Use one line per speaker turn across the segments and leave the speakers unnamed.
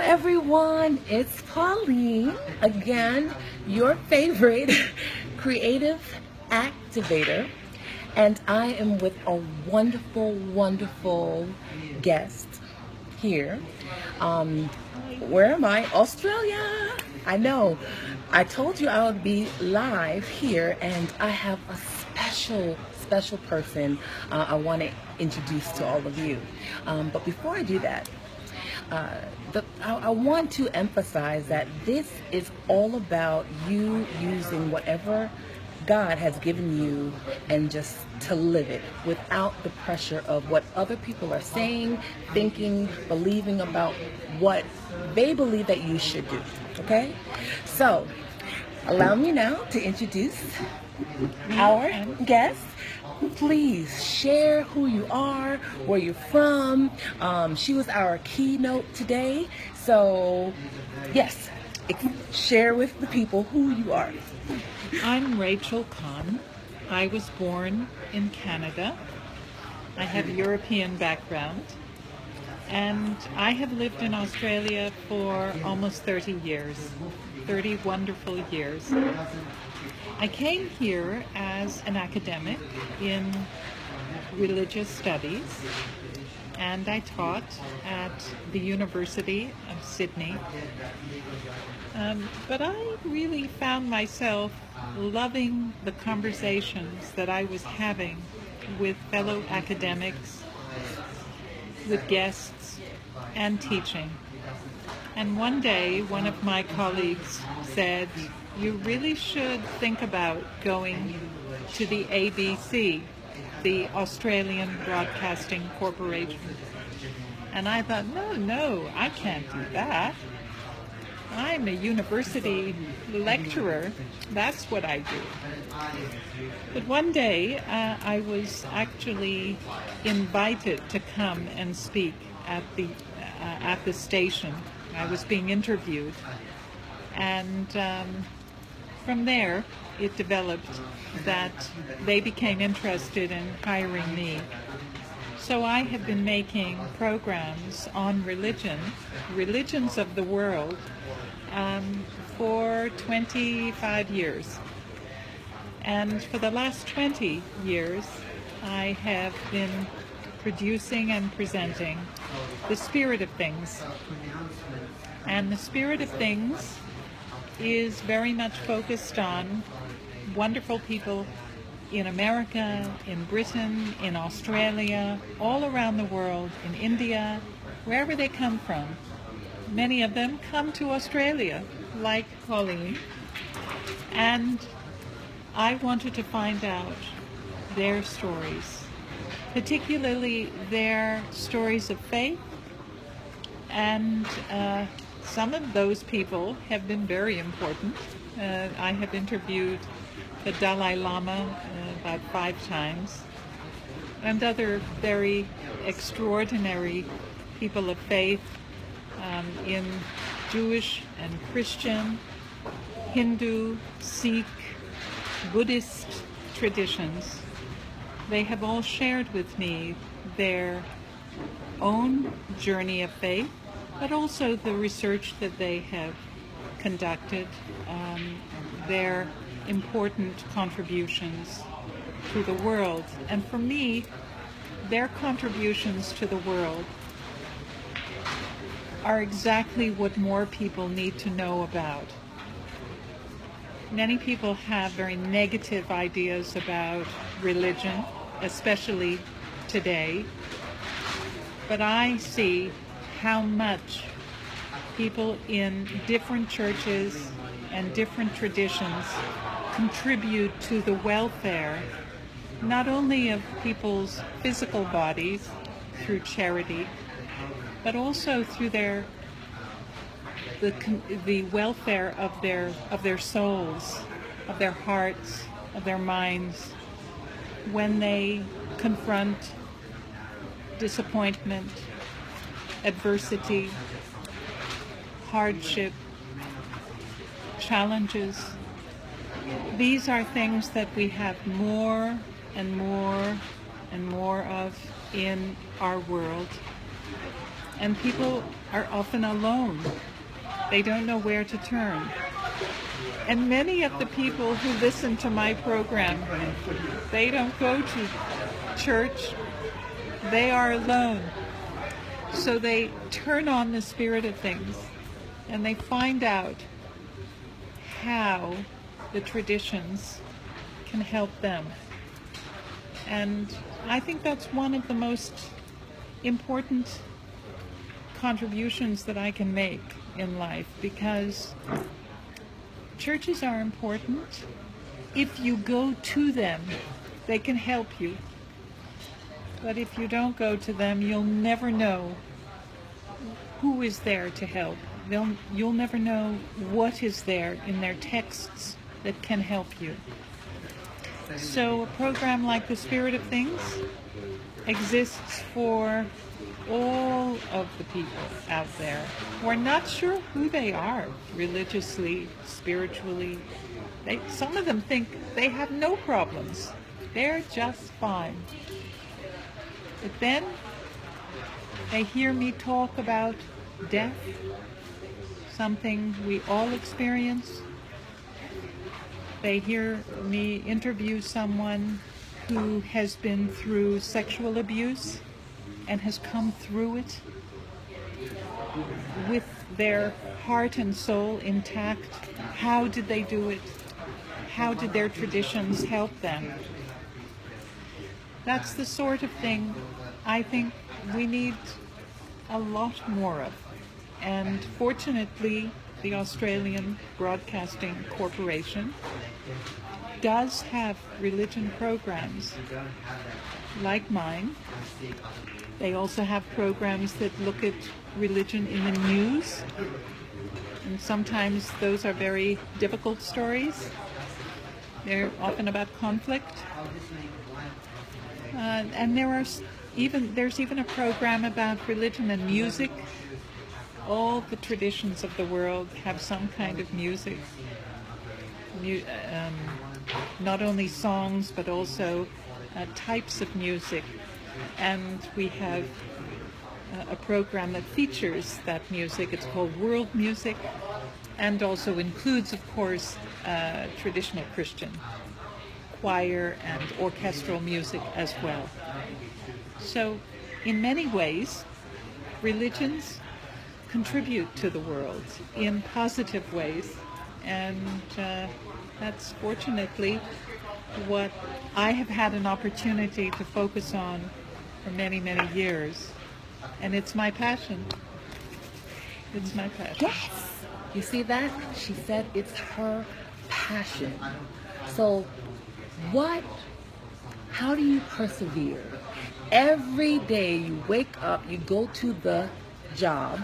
everyone, it's Pauline again, your favorite creative activator, and I am with a wonderful guest here. Where am I? Australia. I know. I told you I would be live here, and I have a special person I want to introduce to all of you. But before I do that, I want to emphasize that this is all about you using whatever God has given you and just to live it without the pressure of what other people are saying, thinking, believing about what they believe that you should do. Okay? So, allow me now to introduce our guest. Please share who you are, where you're from. She was our keynote today. So, yes, share with the people who you are.
I'm Rachel Kohn. I was born in Canada. I have a European background. And I have lived in Australia for almost 30 years, 30 wonderful years. I came here as an academic in religious studies, and I taught at the University of Sydney. But I really found myself loving the conversations that I was having with fellow academics, with guests, and teaching. And one day, one of my colleagues said, "You really should think about going to the ABC, the Australian Broadcasting Corporation." And I thought, no, I can't do that. I'm a university lecturer. That's what I do. But one day, I was actually invited to come and speak at the station. I was being interviewed. And from there, it developed that they became interested in hiring me. So I have been making programs on religions of the world, for 25 years. And for the last 20 years, I have been producing and presenting The Spirit of Things. And The Spirit of Things is very much focused on wonderful people in America, in Britain, in Australia, all around the world, in India, wherever they come from. Many of them come to Australia, like Pauline. And I wanted to find out their stories, particularly their stories of faith. And some of those people have been very important. I have interviewed the Dalai Lama about 5 times, and other very extraordinary people of faith in Jewish and Christian, Hindu, Sikh, Buddhist traditions. They have all shared with me their own journey of faith, but also the research that they have conducted, their important contributions to the world. And for me, their contributions to the world are exactly what more people need to know about. Many people have very negative ideas about religion, especially today. But I see how much people in different churches and different traditions contribute to the welfare, not only of people's physical bodies through charity, but also through the welfare of their souls, of their hearts, of their minds, when they confront disappointment, adversity, hardship, challenges. These are things that we have more and more and more of in our world. and people are often alone. They don't know where to turn. And many of the people who listen to my program, they don't go to church. They are alone. So they turn on the spirit of things and they find out how the traditions can help them. And I think that's one of the most important contributions that I can make in life, because churches are important. If you go to them, they can help you. But if you don't go to them, you'll never know who is there to help. You'll never know what is there in their texts that can help you. So a program like The Spirit of Things exists for all of the people out there who are not sure who they are religiously, spiritually. Some of them think they have no problems. They're just fine. But then they hear me talk about death, something we all experience. They hear me interview someone who has been through sexual abuse and has come through it with their heart and soul intact. How did they do it? How did their traditions help them? That's the sort of thing I think we need a lot more of. And fortunately, the Australian Broadcasting Corporation does have religion programs like mine. They also have programs that look at religion in the news, and sometimes those are very difficult stories. They're often about conflict. And there's even a program about religion and music. All the traditions of the world have some kind of music. Not only songs, but also types of music. And we have a program that features that music. It's called World Music, and also includes, of course, traditional Christian choir and orchestral music as well. So, in many ways, religions contribute to the world in positive ways, and that's fortunately what I have had an opportunity to focus on for many, many years, and it's my passion. It's my passion.
Yes! You see that? She said it's her passion. So how do you persevere? Every day you wake up, you go to the job.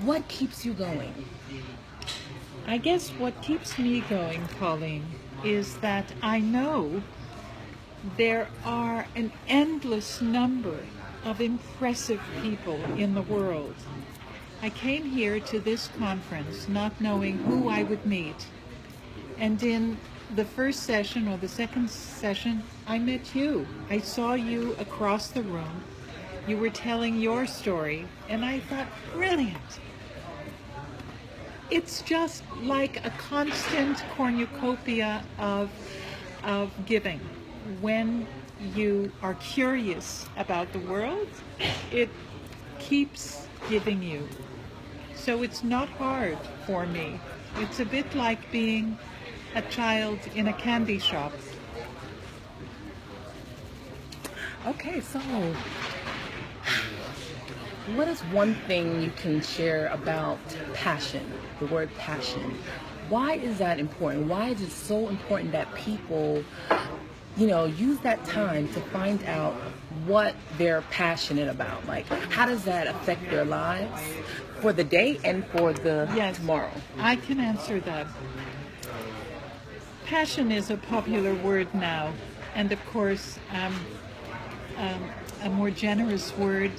What keeps you going?
I guess what keeps me going, Colleen, is that I know there are an endless number of impressive people in the world. I came here to this conference not knowing who I would meet. And in the first session or the second session, I met you. I saw you across the room. You were telling your story, and I thought, brilliant. It's just like a constant cornucopia of giving. When you are curious about the world, it keeps giving you. So it's not hard for me. It's a bit like being a child in a candy shop.
Okay, so what is one thing you can share about passion, the word passion? Why is that important? Why is it so important that people, use that time to find out what they're passionate about? Like, how does that affect their lives for the day and for the tomorrow?
I can answer that. Passion is a popular word now, and of course, a more generous word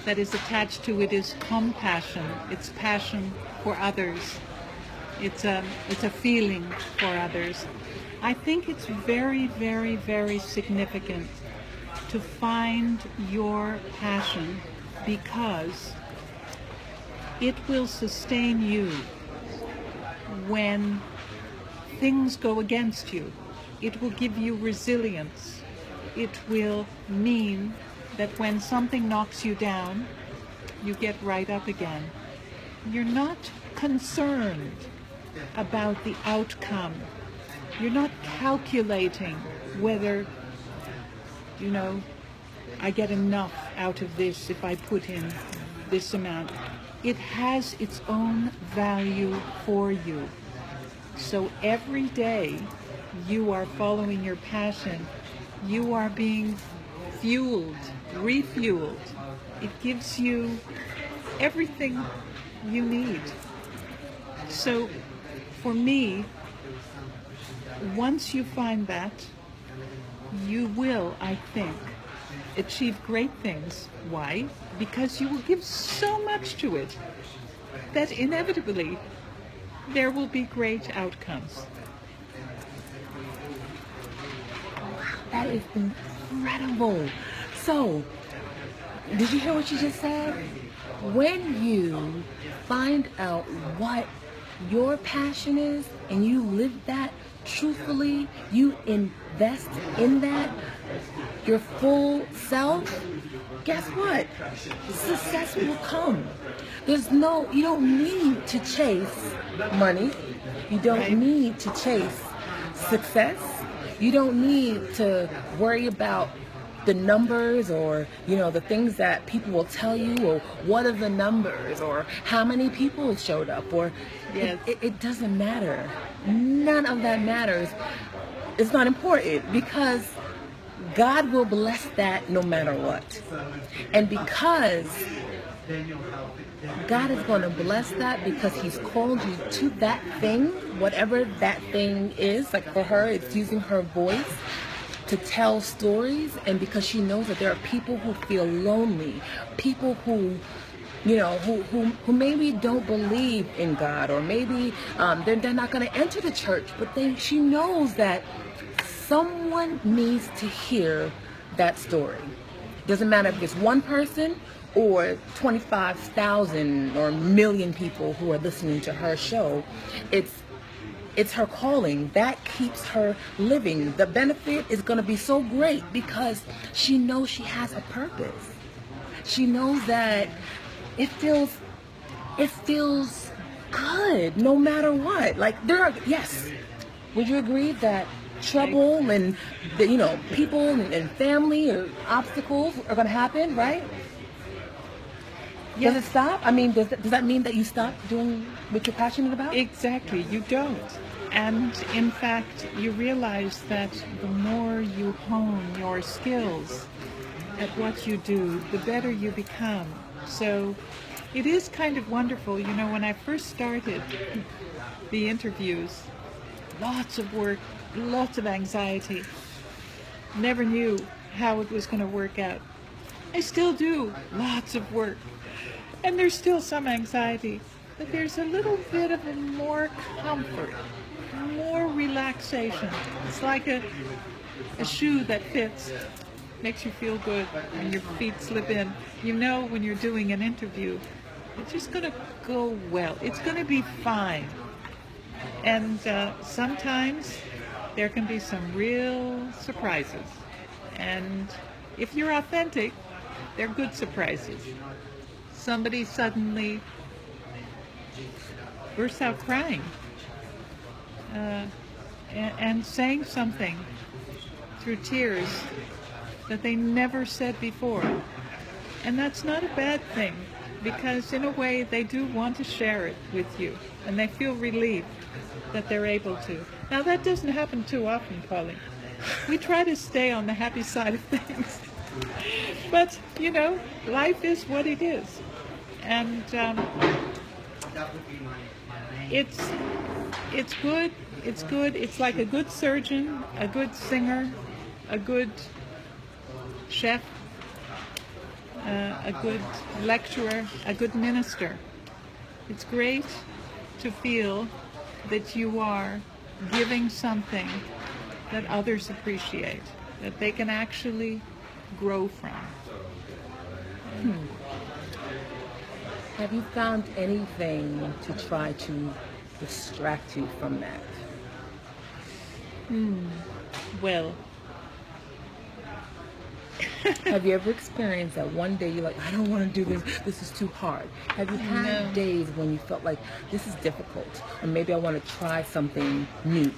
that is attached to it is compassion. It's passion for others. It's a feeling for others. I think it's very, very, very significant to find your passion because it will sustain you when things go against you. It will give you resilience. It will mean that when something knocks you down, you get right up again. You're not concerned about the outcome. You're not calculating whether, I get enough out of this if I put in this amount. It has its own value for you. So every day you are following your passion, you are being fueled, refueled. It gives you everything you need. So for me, once you find that, you will, I think, achieve great things. Why? Because you will give so much to it that inevitably there will be great outcomes.
That is incredible. So, did you hear what you just said? When you find out what your passion is and you live that truthfully, you invest in that, your full self, guess what? Success will come. You don't need to chase money. You don't need to chase success. You don't need to worry about the numbers or, the things that people will tell you, or what are the numbers, or how many people showed up, or
Yes.
it doesn't matter. None of that matters. It's not important because God will bless that no matter what. And because God is going to bless that because he's called you to that thing, whatever that thing is. Like for her, it's using her voice to tell stories, and because she knows that there are people who feel lonely, people who who maybe don't believe in God, or maybe they're not going to enter the church, but she knows that someone needs to hear that story. Doesn't matter if it's one person or 25,000 or a million people who are listening to her show. It's her calling that keeps her living. The benefit is going to be so great because she knows she has a purpose. She knows that it feels good no matter what. Like yes. Would you agree that trouble and people and family or obstacles are going to happen, right?
Yes.
Does it stop? I mean, does that mean that you stop doing what you're passionate about?
Exactly, you don't. And in fact, you realize that the more you hone your skills at what you do, the better you become. So it is kind of wonderful. When I first started the interviews, lots of work, lots of anxiety. Never knew how it was going to work out. I still do lots of work. And there's still some anxiety, but there's a little bit of a more comfort, more relaxation. It's like a shoe that fits, makes you feel good when your feet slip in. When you're doing an interview, it's just going to go well. It's going to be fine. And sometimes there can be some real surprises. And if you're authentic, they're good surprises. Somebody suddenly bursts out crying and saying something through tears that they never said before. And that's not a bad thing, because in a way they do want to share it with you, and they feel relieved that they're able to. Now that doesn't happen too often, Polly. We try to stay on the happy side of things. But, life is what it is. And it's good. It's good. It's like a good surgeon, a good singer, a good chef, a good lecturer, a good minister. It's great to feel that you are giving something that others appreciate, that they can actually grow from.
Have you found anything to try to distract you from that?
Well,
Have you ever experienced that one day you're like, I don't want to do this, this is too hard? Have you had
no.
days when you felt like this is difficult, or maybe I want to try something new?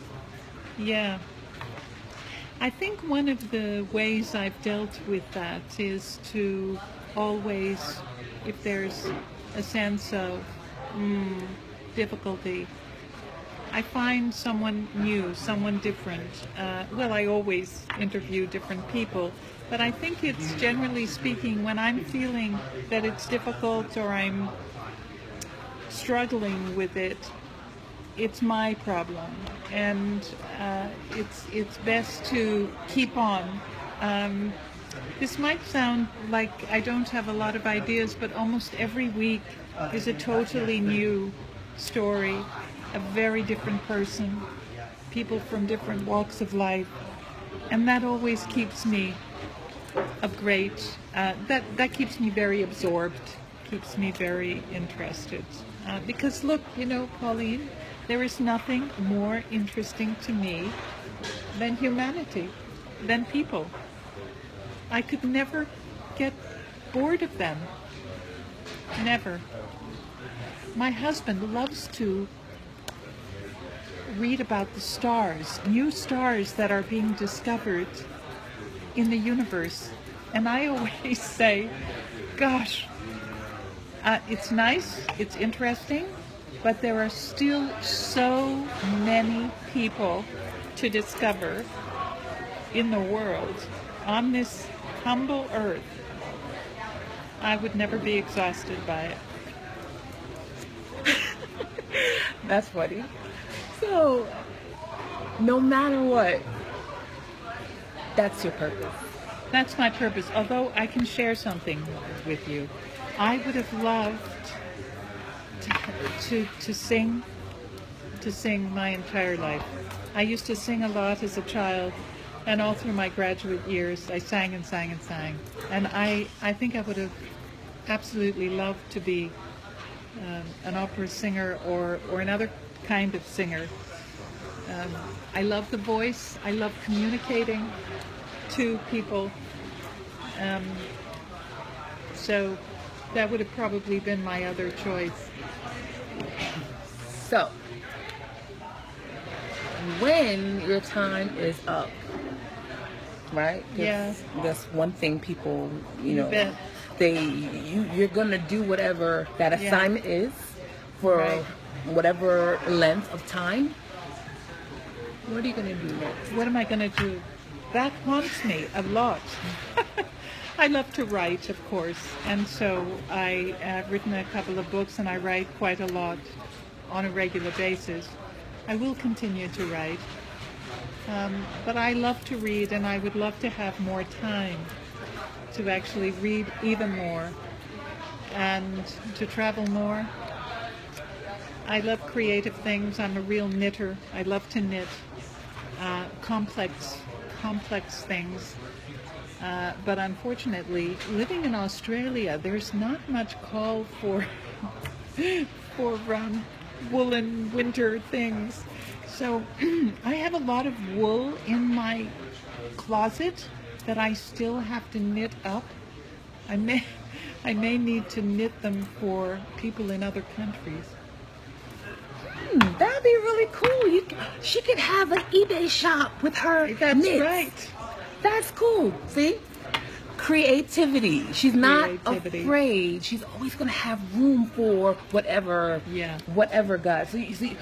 Yeah. I think one of the ways I've dealt with that is to always, if there's a sense of difficulty, I find someone new, someone different. Well, I always interview different people, but I think it's generally speaking when I'm feeling that it's difficult or I'm struggling with it, it's my problem, and it's best to keep on. This might sound like I don't have a lot of ideas, but almost every week is a totally new story, a very different person, people from different walks of life, and that always keeps me that keeps me very absorbed, keeps me very interested. Because look, Pauline, there is nothing more interesting to me than humanity, than people. I could never get bored of them. Never. My husband loves to read about the stars, new stars that are being discovered in the universe. And I always say, gosh, it's nice, it's interesting, but there are still so many people to discover in the world on this humble earth. I would never be exhausted by it.
That's funny. So, no matter what, that's your purpose.
That's my purpose. Although I can share something with you. I would have loved to sing my entire life. I used to sing a lot as a child, and all through my graduate years I sang and sang and sang. And I think I would have absolutely loved to be an opera singer or another kind of singer. I love the voice. I love communicating to people. So that would have probably been my other choice.
So, when your time is up, right?
Yeah.
That's one thing people,
You bet.
you're gonna do whatever that
Yeah.
assignment is for
Right.
whatever length of time. What are you gonna do next?
What am I going to do? That haunts me a lot. I love to write, of course, and so I have written a couple of books, and I write quite a lot on a regular basis. I will continue to write, but I love to read, and I would love to have more time to actually read even more and to travel more. I love creative things. I'm a real knitter. I love to knit complex things. But unfortunately, living in Australia, there's not much call for woolen winter things. So I have a lot of wool in my closet that I still have to knit up. I may need to knit them for people in other countries.
That'd be really cool. She could have an eBay shop with her
That's
knits.
right.
That's cool. See? Creativity. She's not
Creativity.
afraid. She's always going to have room for whatever God. So you see,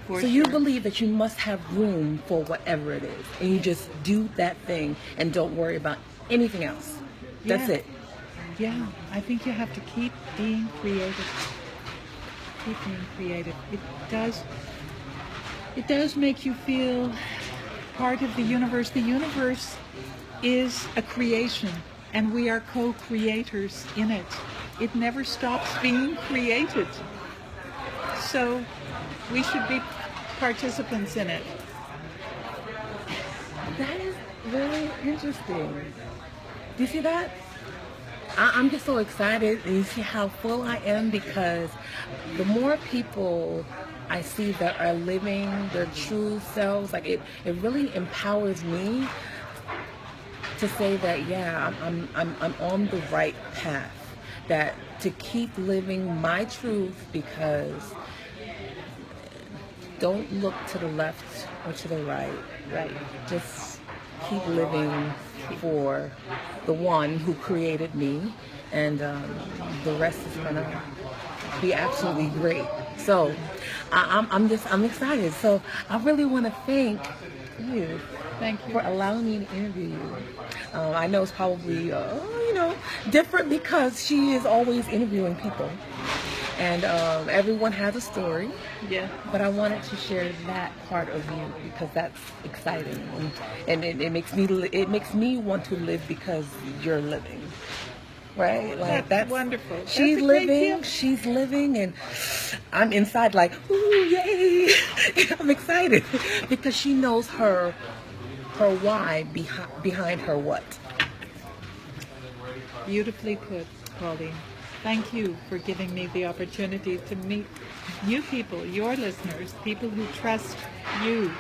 For
so you
sure.
believe that you must have room for whatever it is, and you just do that thing and don't worry about anything else. That's
Yeah.
it.
Yeah, I think you have to keep being creative. Keep being creative. It does make you feel part of the universe. The universe is a creation, and we are co-creators in it. It never stops being created. So we should be participants in it.
That is really interesting. Do you see that? I'm just so excited. And you see how full I am because the more people I see that are living their true selves, like it really empowers me to say that yeah, I'm on the right path. That to keep living my truth because don't look to the left or to the right.
Right.
Just keep living for the one who created me, and the rest is gonna be absolutely great. So I'm excited. So I really want to thank you.
Thank you.
For allowing me to interview you. I know it's probably different because she is always interviewing people, and everyone has a story.
Yeah.
But I wanted to share that part of you because that's exciting, and it makes me want to live because you're living, right? Like
That's wonderful.
She's
That's a great
living,
gift.
she's living, and I'm inside like, ooh, yay! I'm excited because she knows her why behind her what.
Beautifully put, Pauline. Thank you for giving me the opportunity to meet you people, your listeners, people who trust you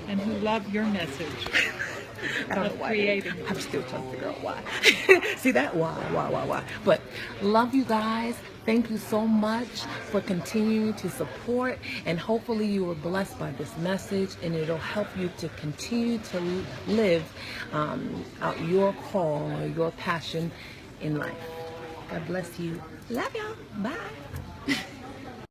and who love your message.
I don't know why.
Creating.
I'm still trying to figure out why. See that? Why? But love you guys. Thank you so much for continuing to support, and hopefully you were blessed by this message, and it'll help you to continue to live out your call or your passion in life. God bless you. Love y'all. Bye.